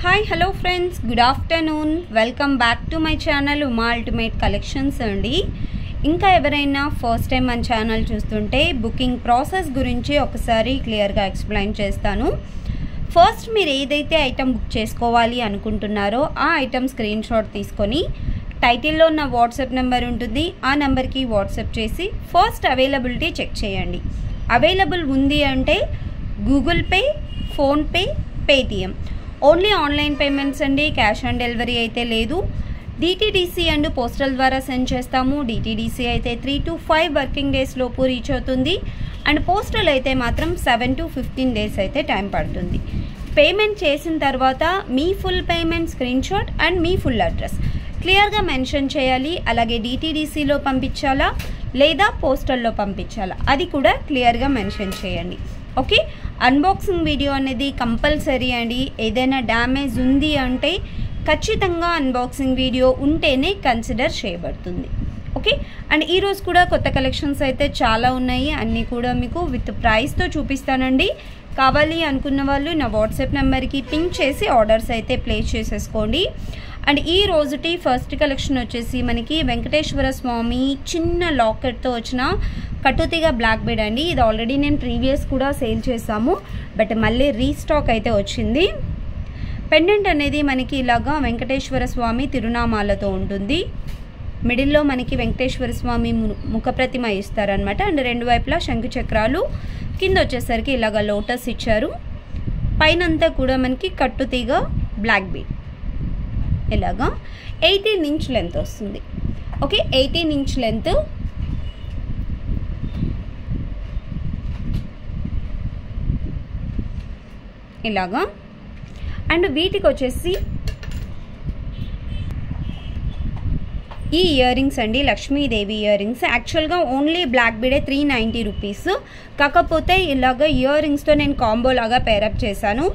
Hi hello friends, good afternoon. Welcome back to my channel Uma ultimate collections అండి. ఇంకా ఎవరైనా first time మన channel చూస్తుంటే బుకింగ్ ప్రాసెస్ గురించి ఒకసారి క్లియర్గా ఎక్స్ప్లెయిన్ చేస్తాను. ఫస్ట్ మీరు ఏదైతే ఐటమ్ బుక్ చేసుకోవాలి అనుకుంటున్నారో ఆ ఐటమ్ స్క్రీన్ షాట్ తీసుకొని టైటిల్లో ఉన్న వాట్సాప్ నెంబర్ ఉంటుంది, ఆ నెంబర్కి వాట్సాప్ చేసి ఫస్ట్ అవైలబిలిటీ చెక్ చేయండి. అవైలబుల్ ఉంది అంటే Google Pay, PhonePe, Paytm only online payments అండి. క్యాష్ ఆన్ డెలివరీ అయితే లేదు. డిటీడీసీ అండ్ పోస్టల్ ద్వారా సెండ్ చేస్తాము. డిటీడీసీ అయితే 3 to 5 వర్కింగ్ డేస్ లోపు రీచ్ అవుతుంది అండ్ పోస్టల్ అయితే మాత్రం 7 to 15 డేస్ అయితే టైం పడుతుంది. పేమెంట్ చేసిన తర్వాత మీ full payment screenshot and మీ ఫుల్ అడ్రస్ క్లియర్గా మెన్షన్ చేయాలి. అలాగే డిటీడీసీలో పంపించాలా లేదా పోస్టల్లో పంపించాలా అది కూడా క్లియర్గా మెన్షన్ చేయండి. ఓకే, అన్బాక్సింగ్ వీడియో అనేది కంపల్సరీ అండి. ఏదైనా డ్యామేజ్ ఉంది అంటే ఖచ్చితంగా అన్బాక్సింగ్ వీడియో ఉంటేనే కన్సిడర్ చేయబడుతుంది. ఓకే, అండ్ ఈరోజు కూడా కొత్త కలెక్షన్స్ అయితే చాలా ఉన్నాయి. అన్నీ కూడా మీకు విత్ ప్రైస్తో చూపిస్తానండి. కావాలి అనుకున్న వాళ్ళు నా వాట్సాప్ నెంబర్కి పింక్ చేసి ఆర్డర్స్ అయితే ప్లేస్ చేసేసుకోండి. అండ్ ఈ రోజుటి ఫస్ట్ కలెక్షన్ వచ్చేసి మనకి వెంకటేశ్వర స్వామి చిన్న లాకెట్తో వచ్చిన కట్టుతీగ బ్లాక్ బీడ్ అండి. ఇది ఆల్రెడీ నేను ప్రీవియస్ కూడా సేల్ చేసాము, బట్ మళ్ళీ రీస్టాక్ అయితే వచ్చింది. పెండెంట్ అనేది మనకి ఇలాగా వెంకటేశ్వర స్వామి తిరునామాలతో ఉంటుంది. మిడిల్లో మనకి వెంకటేశ్వర స్వామి ముఖప్రతిమ ఇస్తారనమాట. అండ్ రెండు వైపులా శంకు చక్రాలు, కింద వచ్చేసరికి ఇలాగ లోటస్ ఇచ్చారు. పైనంతా కూడా మనకి కట్టుతీగ బ్లాక్ బీడ్ ఇలాగా 18 ఇంచ్ లెంత్ వస్తుంది. Okay, 18 inch length. ఇలాగా అండ్ వీటికి వచ్చేసి ఈ ఇయర్ రింగ్స్ అండి, లక్ష్మీదేవి ఇయర్ రింగ్స్. యాక్చువల్గా ఓన్లీ బ్లాక్ బీడే 390 రూపీస్. కాకపోతే ఇలాగ ఇయర్ రింగ్స్తో నేను కాంబో లాగా పేరప్ చేశాను.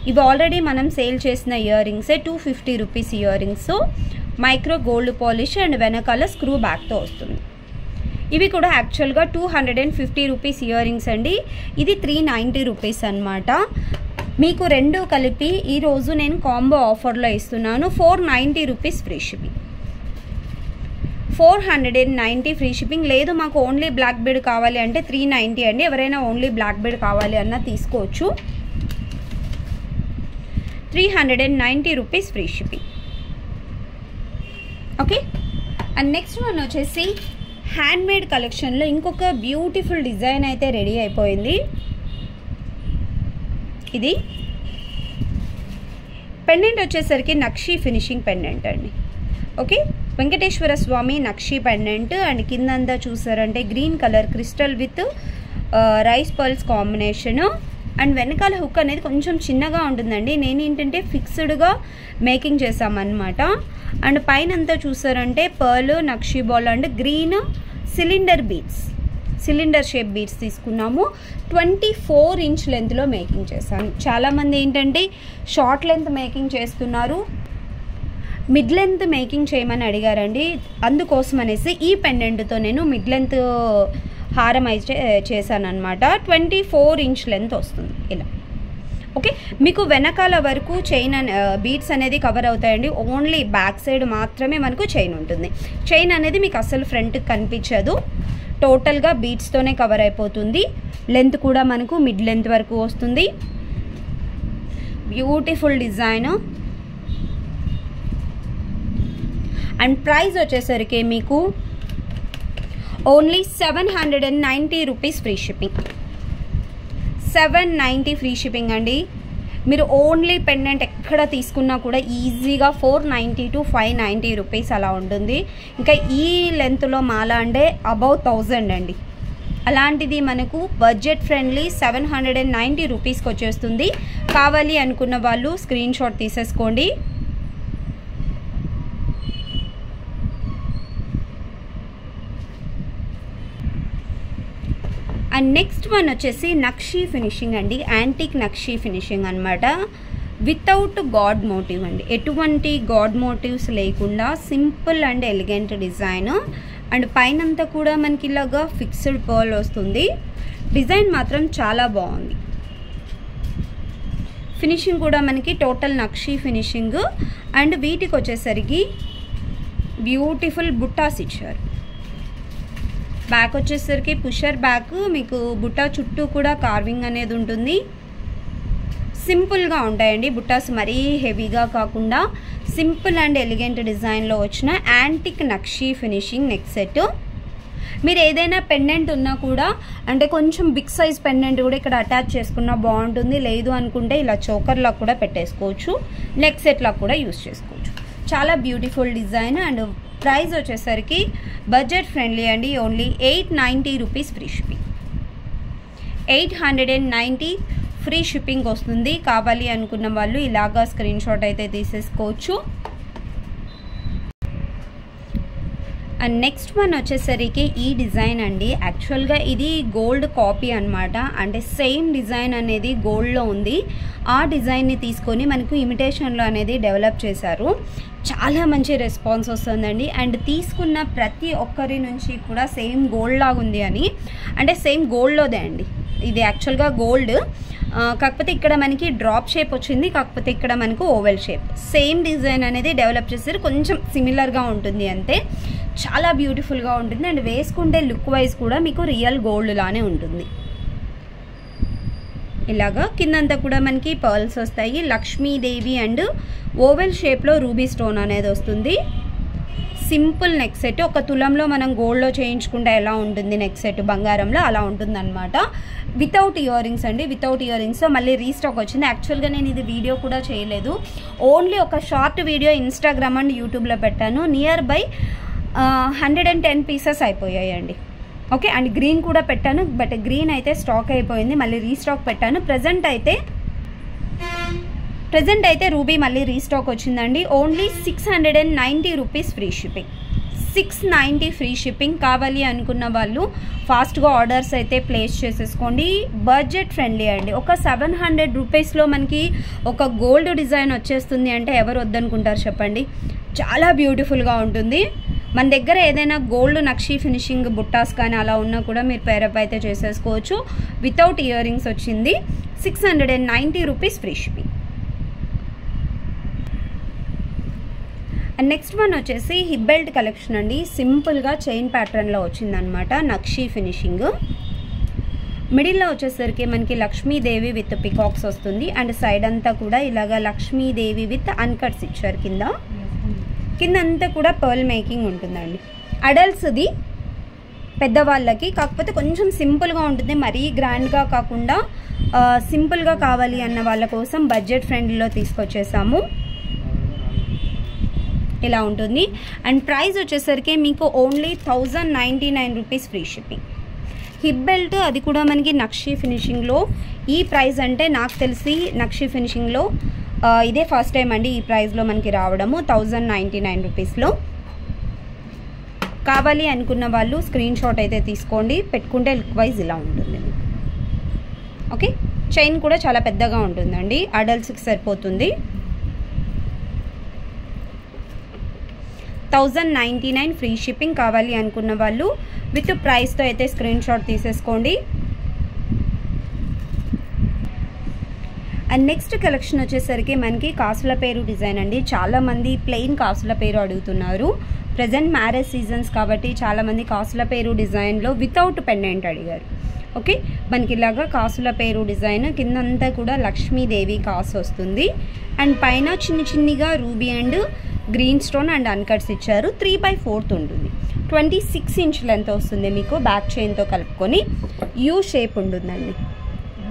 ఇవి ఆల్రెడీ మనం సేల్ చేసిన ఇయర్ రింగ్సే. 250 rupees earrings, micro gold polish and వెనకాల స్క్రూ బ్యాక్తో వస్తుంది. ఇవి కూడా యాక్చువల్గా 250 రూపీస్ ఇయర్ రింగ్స్ అండి. ఇది 390 రూపీస్ అనమాట. మీకు రెండు కలిపి ఈరోజు నేను కాంబో ఆఫర్లో ఇస్తున్నాను. 490 rupees free shipping. 490 free shipping. లేదు మాకు ఓన్లీ బ్లాక్ బీడ్ కావాలి అంటే 390 అండి. ఎవరైనా ఓన్లీ బ్లాక్ బీడ్ కావాలి అన్నా తీసుకోవచ్చు. 390 rupees free shipping. Okay, and next one వచ్చేసి హ్యాండ్మేడ్ కలెక్షన్లో ఇంకొక బ్యూటిఫుల్ డిజైన్ అయితే రెడీ అయిపోయింది. ఇది పెండెంట్ వచ్చేసరికి నక్షి ఫినిషింగ్ పెండెంట్ అండి. ఓకే, వెంకటేశ్వర స్వామి నక్షి పెండెంట్ అండ్ కిందంతా చూసారంటే green colour crystal with rice pearls combination. And వెనకాల హుక్ అనేది కొంచెం చిన్నగా ఉంటుందండి. నేను ఏంటంటే ఫిక్స్డ్గా మేకింగ్ చేసామన్నమాట. అండ్ పైన అంతా చూసారంటే pearl, nakshi ball and green cylinder beads, cylinder shape beads తీసుకున్నాము. 24 ఇంచ్ లెంత్లో మేకింగ్ చేశాను. చాలామంది ఏంటంటే షార్ట్ లెంత్ మేకింగ్ చేస్తున్నారు, మిడ్ లెంత్ మేకింగ్ చేయమని అడిగారండి. అందుకోసం అనేసి ఈ పెండెంట్తో నేను మిడ్ లెంత్ హారం అయితే చేశాను అనమాట. 24 ఇంచ్ లెంత్ వస్తుంది ఇలా. ఓకే, మీకు వెనకాల వరకు చైన్ బీడ్స్ అనేది కవర్ అవుతాయండి. ఓన్లీ బ్యాక్ సైడ్ మాత్రమే మనకు చైన్ ఉంటుంది. చైన్ అనేది మీకు అసలు ఫ్రంట్కి కనిపించదు. టోటల్గా బీడ్స్తోనే కవర్ అయిపోతుంది. లెంత్ కూడా మనకు మిడ్ లెంత్ వరకు వస్తుంది. Beautiful design. అండ్ ప్రైస్ వచ్చేసరికి మీకు only 790 rupees free shipping. 790 free shipping అండి. మీరు ఓన్లీ పెండెంట్ ఎక్కడ తీసుకున్నా కూడా ఈజీగా 490 to 590 రూపీస్ అలా ఉంటుంది. ఇంకా ఈ లెంత్లో మాల అంటే అబౌవ్ 1000 అండి. అలాంటిది మనకు బడ్జెట్ ఫ్రెండ్లీ 790 రూపీస్కి వచ్చేస్తుంది. కావాలి అనుకున్న వాళ్ళు స్క్రీన్ షాట్ తీసేసుకోండి. అండ్ నెక్స్ట్ వన్ వచ్చేసి నక్షి ఫినిషింగ్ అండి. యాంటిక్ నక్షి ఫినిషింగ్ అనమాట. వితౌట్ గాడ్ మోటివ్ అండి. ఎటువంటి గాడ్ మోటివ్స్ లేకుండా simple and elegant design. And పైనంతా కూడా మనకి ఇలాగా ఫిక్స్డ్ పర్ల్ వస్తుంది. డిజైన్ మాత్రం చాలా బాగుంది. ఫినిషింగ్ కూడా మనకి టోటల్ నక్షి ఫినిషింగ్. అండ్ వీటికి వచ్చేసరికి బ్యూటిఫుల్ బుట్టాస్ ఇచ్చారు. బ్యాక్ వచ్చేసరికి పుషర్ బ్యాక్, మీకు బుట్టా చుట్టూ కూడా కార్వింగ్ అనేది ఉంటుంది. సింపుల్గా ఉంటాయండి బుట్టాస్, మరీ హెవీగా కాకుండా సింపుల్ అండ్ ఎలిగెంట్ డిజైన్లో వచ్చిన antique nakshi finishing neck set. మీరు ఏదైనా పెండెంట్ ఉన్నా కూడా అంటే కొంచెం బిగ్ సైజ్ పెండెంట్ కూడా ఇక్కడ అటాచ్ చేసుకున్నా బాగుంటుంది. లేదు అనుకుంటే ఇలా చోకర్లా కూడా పెట్టేసుకోవచ్చు, నెక్ సెట్లా కూడా యూస్ చేసుకోవచ్చు. చాలా బ్యూటిఫుల్ డిజైన్. అండ్ ప్రైస్ వచ్చేసరికి బడ్జెట్ ఫ్రెండ్లీ అండి, only 890 rupees free shipping. 890 free shipping వస్తుంది. కావాలి అనుకున్న వాళ్ళు ఇలాగా స్క్రీన్ షాట్ అయితే తీసేసుకోవచ్చు. అండ్ నెక్స్ట్ వన్ వచ్చేసరికి ఈ డిజైన్ అండి. యాక్చువల్గా ఇది గోల్డ్ కాపీ అనమాట, అంటే సేమ్ డిజైన్ అనేది గోల్డ్లో ఉంది. ఆ డిజైన్ని తీసుకొని మనకు ఇమిటేషన్లో అనేది డెవలప్ చేశారు. చాలా మంచి రెస్పాన్స్ వస్తుందండి. అండ్ తీసుకున్న ప్రతి ఒక్కరి నుంచి కూడా సేమ్ గోల్డ్ లాగా ఉంది అని, అంటే సేమ్ గోల్డ్లోదే అండి ఇది. యాక్చువల్గా గోల్డ్, కాకపోతే ఇక్కడ మనకి డ్రాప్ షేప్ వచ్చింది, కాకపోతే ఇక్కడ మనకు ఓవెల్ షేప్. సేమ్ డిజైన్ అనేది డెవలప్ చేశారు, కొంచెం సిమిలర్గా ఉంటుంది అంతే. చాలా బ్యూటిఫుల్గా ఉంటుంది. అండ్ వేసుకుంటే లుక్ వైజ్ కూడా మీకు రియల్ గోల్డ్ లానే ఉంటుంది. ఇలాగా కిందంతా కూడా మనకి పర్ల్స్ వస్తాయి. లక్ష్మీదేవి అండ్ ఓవెల్ షేప్లో రూబీ స్టోన్ అనేది వస్తుంది. Simple neck set. ఒక తులంలో మనం గోల్డ్లో చేయించుకుంటే ఎలా ఉంటుంది నెక్ సెట్ బంగారంలో, అలా ఉంటుంది అనమాట. వితౌట్ ఇయర్ రింగ్స్ అండి, వితౌట్ ఇయర్ రింగ్స్ మళ్ళీ రీస్టాక్ వచ్చింది. యాక్చువల్గా నేను ఇది వీడియో కూడా చేయలేదు, ఓన్లీ ఒక షార్ట్ వీడియో ఇన్స్టాగ్రామ్ అండ్ యూట్యూబ్లో పెట్టాను. నియర్ బై 110 పీసెస్ అయిపోయాయండి. ఓకే, అండ్ గ్రీన్ కూడా పెట్టాను, బట్ గ్రీన్ అయితే స్టాక్ అయిపోయింది, మళ్ళీ రీస్టాక్ పెట్టాను. ప్రజెంట్ అయితే రూబీ మళ్ళీ రీస్టాక్ వచ్చిందండి. Only 690 rupees free shipping. 690 free shipping. కావాలి అనుకున్న వాళ్ళు ఫాస్ట్గా ఆర్డర్స్ అయితే ప్లేస్ చేసేసుకోండి. బడ్జెట్ ఫ్రెండ్లీ అండి. ఒక 700 రూపీస్లో మనకి ఒక గోల్డ్ డిజైన్ వచ్చేస్తుంది అంటే ఎవరు వద్దనుకుంటారు చెప్పండి. చాలా బ్యూటిఫుల్గా ఉంటుంది. మన దగ్గర ఏదైనా గోల్డ్ నక్షి ఫినిషింగ్ బుట్టాస్ కానీ అలా ఉన్నా కూడా మీరు పేరప్ అయితే చేసేసుకోవచ్చు. వితౌట్ ఇయర్ రింగ్స్ వచ్చింది. 690 rupees free shipping. And next one వచ్చేసి హిప్ బెల్ట్ కలెక్షన్ అండి. సింపుల్గా చైన్ ప్యాటర్న్లో వచ్చిందనమాట నక్షి ఫినిషింగ్. మిడిల్లో వచ్చేసరికి మనకి లక్ష్మీదేవి విత్ పికాక్స్ వస్తుంది. అండ్ సైడ్ అంతా కూడా ఇలాగా లక్ష్మీదేవి విత్ అన్కట్స్ ఇచ్చారు. కిందంతా కూడా పర్ల్ మేకింగ్ ఉంటుందండి. అడల్ట్స్ది, పెద్దవాళ్ళకి, కాకపోతే కొంచెం సింపుల్గా ఉంటుంది, మరీ గ్రాండ్గా కాకుండా సింపుల్గా కావాలి అన్న వాళ్ళ కోసం బడ్జెట్ ఫ్రెండ్లీలో తీసుకొచ్చేసాము. ఇలా ఉంటుంది. అండ్ ప్రైస్ వచ్చేసరికి మీకు only 1099 rupees free shipping. Hip belt అది కూడా మనకి నక్షి ఫినిషింగ్లో. ఈ ప్రైస్ అంటే నాకు తెలిసి నక్షి ఫినిషింగ్లో ఇదే ఫస్ట్ టైం అండి ఈ ప్రైస్లో మనకి రావడము. 1099 రూపీస్లో. కావాలి అనుకున్న వాళ్ళు స్క్రీన్ షాట్ అయితే తీసుకోండి, పెట్టుకుంటే లుక్ వైజ్ ఇలా ఉంటుంది. ఓకే, చైన్ కూడా చాలా పెద్దగా ఉంటుందండి, అడల్ట్స్కి సరిపోతుంది. 1099 ఫ్రీ షిప్పింగ్. కావాలి అనుకున్న వాళ్ళు విత్ ప్రైస్తో అయితే స్క్రీన్ షాట్ తీసేసుకోండి. అండ్ నెక్స్ట్ కలెక్షన్ వచ్చేసరికి మనకి కాసుల పేరు డిజైన్ అండి. చాలామంది ప్లెయిన్ కాసుల పేరు అడుగుతున్నారు. ప్రజెంట్ మ్యారేజ్ సీజన్స్ కాబట్టి చాలామంది కాసుల పేరు డిజైన్లో వితౌట్ పెండెంట్ అడిగారు. ఓకే, మనకి ఇలాగా కాసుల పేరు డిజైన్. కిందంతా కూడా లక్ష్మీదేవి కాసు వస్తుంది. అండ్ పైన చిన్నిగా ruby and green stone and uncuts ఇచ్చారు. 3/4 ఉంటుంది. 26 ఇంచ్ లెంత్ వస్తుంది మీకు. బ్యాక్ చైన్తో కలుపుకొని యూ షేప్ ఉంటుందండి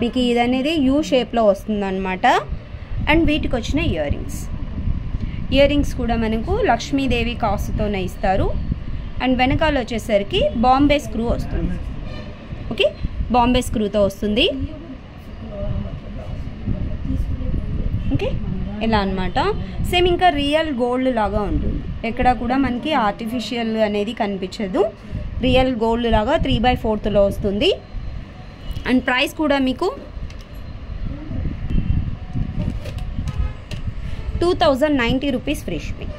మీకు. ఇది అనేది యూ షేప్లో వస్తుందన్నమాట. అండ్ వీటికి వచ్చిన ఇయర్ రింగ్స్ కూడా మనకు లక్ష్మీదేవి కాసుతోనే ఇస్తారు. అండ్ వెనకాల వచ్చేసరికి బాంబే స్క్రూ వస్తుంది. ఓకే, బాంబే స్క్రూతో వస్తుంది. ఓకే, ఇలా అనమాట. సేమ్ ఇంకా రియల్ గోల్డ్ లాగా ఉంటుంది. ఎక్కడ కూడా మనకి ఆర్టిఫిషియల్ అనేది కనిపించదు. రియల్ గోల్డ్ లాగా 3/4లో వస్తుంది. అండ్ ప్రైస్ కూడా మీకు 2090 rupees free shipping.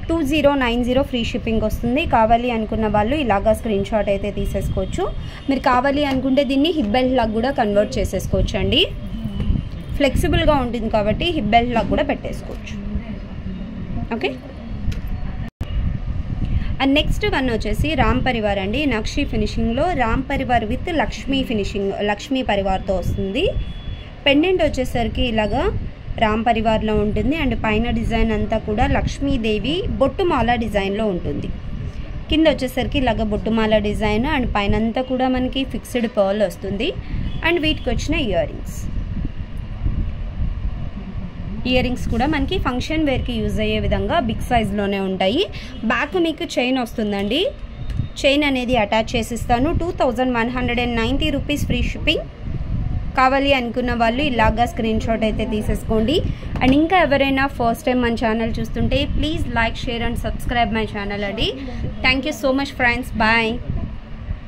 2090 free shipping వస్తుంది. కావాలి అనుకున్న వాళ్ళు ఇలాగా స్క్రీన్ షాట్ అయితే తీసేసుకోవచ్చు. మీరు కావాలి అనుకుంటే దీన్ని హిప్ బెల్ట్ లాగా కూడా కన్వర్ట్ చేసేసుకోవచ్చు అండి. ఫ్లెక్సిబుల్గా ఉంటుంది కాబట్టి హిప్ బెల్ట్ లాగా కూడా పెట్టేసుకోవచ్చు. ఓకే, అండ్ నెక్స్ట్ వన్ వచ్చేసి రామ్ పరివార్ అండి. నక్షి ఫినిషింగ్లో రామ్ పరివార్ విత్ లక్ష్మీ పరివార్తో వస్తుంది. పెండెంట్ వచ్చేసరికి ఇలాగా రామ్ పరివార్లో ఉంటుంది అండ్ పైన డిజైన్ అంతా కూడా లక్ష్మీదేవి బొట్టుమాల డిజైన్లో ఉంటుంది. కింద వచ్చేసరికి ఇలాగ బొట్టుమాల డిజైన్ అండ్ పైన అంతా కూడా మనకి ఫిక్స్డ్ పర్ల్ వస్తుంది. అండ్ వీటికి వచ్చిన ఇయర్ రింగ్స్ కూడా మనకి ఫంక్షన్ వేర్కి యూజ్ అయ్యే విధంగా బిగ్ సైజ్లోనే ఉంటాయి. బ్యాక్ మీకు చైన్ వస్తుందండి. చైన్ అనేది అటాచ్ చేసిస్తాను. 2190 rupees free shipping. కావాలి అనుకున్న వాళ్ళు ఇలాగా స్క్రీన్ షాట్ అయితే తీసేసుకోండి. అండ్ ఇంకా ఎవరైనా ఫస్ట్ టైం మన ఛానల్ చూస్తుంటే please like, share and subscribe my channel అండి. Thank you so much friends. Bye.